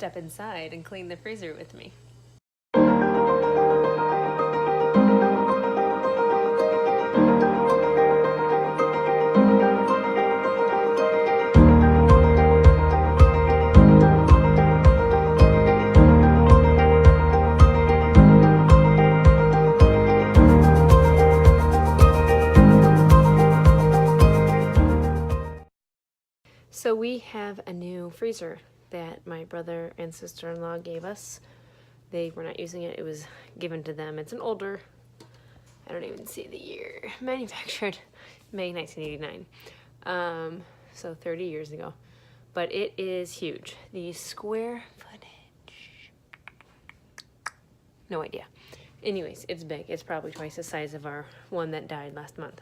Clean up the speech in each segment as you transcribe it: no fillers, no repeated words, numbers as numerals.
step inside and clean the freezer with me. So we have a new freezer that my brother and sister-in-law gave us. They were not using it. It was given to them. It's an older, I don't even see the year, manufactured May 1989. So 30 years ago. But it is huge. The square footage, no idea. Anyways, it's big. It's probably twice the size of our one that died last month.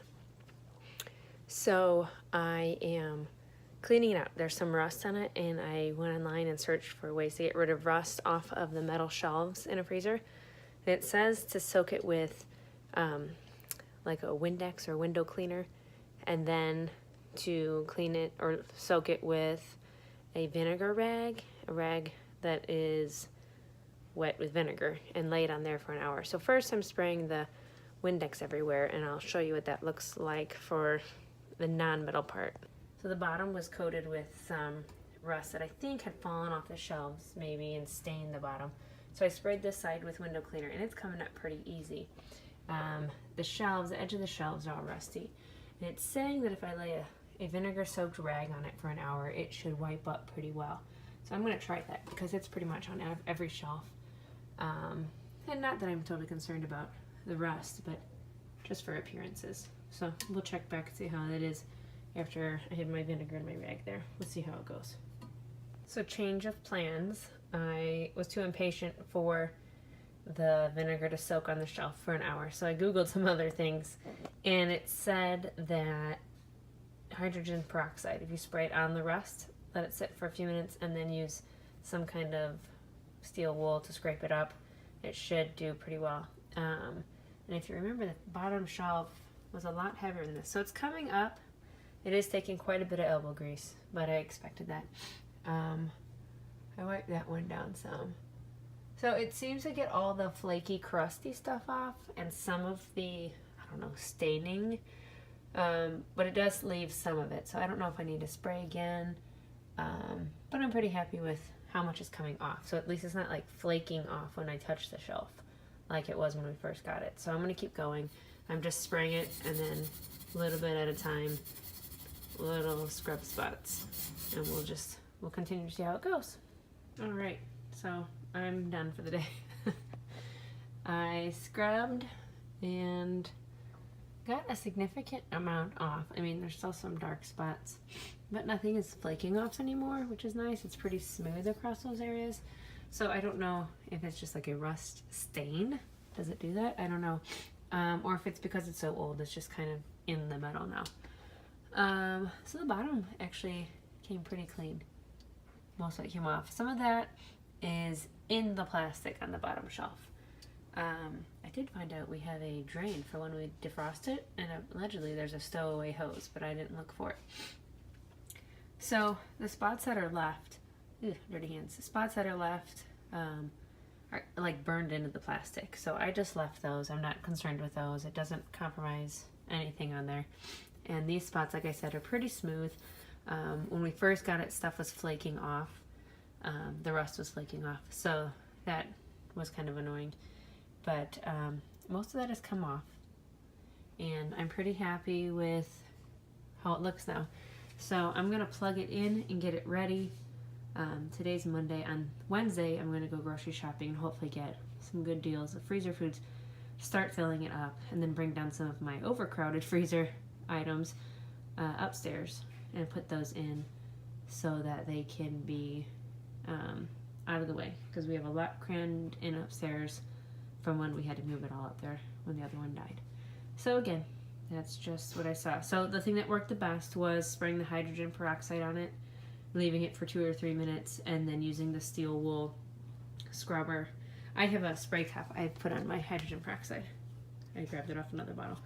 So I am cleaning it out. There's some rust on it, and I went online and searched for ways to get rid of rust off of the metal shelves in a freezer. And it says to soak it with like a Windex or window cleaner, and then to clean it or soak it with a vinegar rag, a rag that is wet with vinegar, and lay it on there for an hour. So first I'm spraying the Windex everywhere, and I'll show you what that looks like for the non-metal part. So the bottom was coated with some rust that I think had fallen off the shelves maybe and stained the bottom. So I sprayed this side with window cleaner, and it's coming up pretty easy. The shelves, the edge of the shelves are all rusty. And it's saying that if I lay a vinegar soaked rag on it for an hour, it should wipe up pretty well. So I'm going to try that because it's pretty much on every shelf. And not that I'm totally concerned about the rust, but just for appearances. So we'll check back and see how that is after I had my vinegar and my rag there. Let's see how it goes. So change of plans. I was too impatient for the vinegar to soak on the shelf for an hour. So I Googled some other things, and it said that hydrogen peroxide, if you spray it on the rust, let it sit for a few minutes, and then use some kind of steel wool to scrape it up, it should do pretty well. And if you remember, the bottom shelf was a lot heavier than this. So it's coming up. It is taking quite a bit of elbow grease, but I expected that. I wiped that one down some. So it seems to get all the flaky, crusty stuff off and some of the, I don't know, staining. But it does leave some of it. So I don't know if I need to spray again. But I'm pretty happy with how much is coming off. So at least it's not like flaking off when I touch the shelf like it was when we first got it. So I'm going to keep going. I'm just spraying it and then a little bit at a time, little scrub spots, and we'll continue to see how it goes. All right, so I'm done for the day. I scrubbed and got a significant amount off. I mean, there's still some dark spots, but nothing is flaking off anymore, which is nice. It's pretty smooth across those areas. So I don't know if it's just like a rust stain. Does it do that? I don't know. Or if it's because it's so old, it's just kind of in the metal now. So the bottom actually came pretty clean. Most of it came off. Some of that is in the plastic on the bottom shelf. I did find out we have a drain for when we defrost it, and allegedly there's a stowaway hose, but I didn't look for it. So the spots that are left, dirty hands, the spots that are left are like burned into the plastic. So I just left those. I'm not concerned with those. It doesn't compromise anything on there. And these spots, like I said, are pretty smooth. When we first got it, stuff was flaking off. The rust was flaking off. So that was kind of annoying. But most of that has come off. And I'm pretty happy with how it looks now. So I'm going to plug it in and get it ready. Today's Monday. On Wednesday, I'm going to go grocery shopping and hopefully get some good deals of freezer foods. Start filling it up and then bring down some of my overcrowded freezer items upstairs and put those in so that they can be out of the way, because we have a lot crammed in upstairs from when we had to move it all up there when the other one died. So again, that's just what I saw. So the thing that worked the best was spraying the hydrogen peroxide on it, leaving it for 2 or 3 minutes, and then using the steel wool scrubber. I have a spray cap I put on my hydrogen peroxide. I grabbed it off another bottle.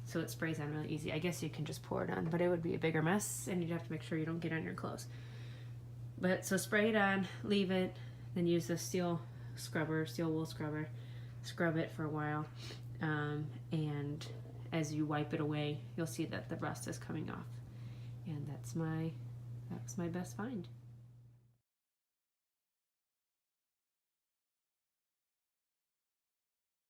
So it sprays on really easy. I guess you can just pour it on, but it would be a bigger mess, and you'd have to make sure you don't get on your clothes. But so spray it on, leave it, then use the steel wool scrubber, scrub it for a while, and as you wipe it away, you'll see that the rust is coming off. And that was my best find.